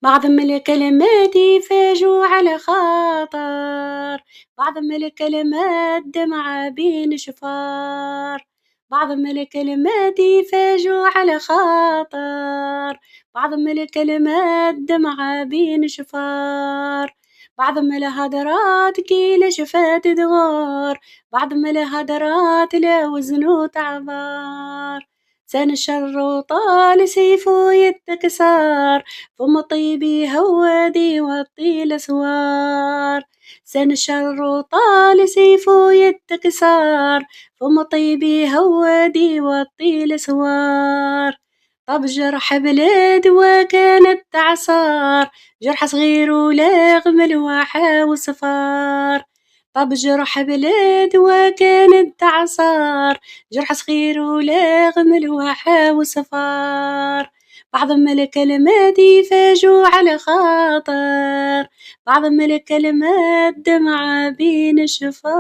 بعض من الكلمات يفاجئوا على خاطر، بعض من الكلمات دمعة بين شفار، بعض من الكلمات يفاجئوا على خاطر، بعض من الكلمات دمعة بين شفار، بعض من الهدرات كي شفات تغار، بعض من الهدرات لا وزن وتعبار، سان الشر وطال سيفه يتكسر، فم طيبي هوادي والطيل سوار، سن الشر وطال سيفه يتكسر، فم طيبي هوادي والطيل سوار، طب جرح بلاد وكانت تعصار، جرح صغير ولاغم الواحة وصفار، طب جرح بلاد وكانت تعصار، جرح صغير ولاغم الواحة وصفار، بعض من الكلمات يفاجئوا على خاطر، بعض من الكلمات دمعة بين الشفار.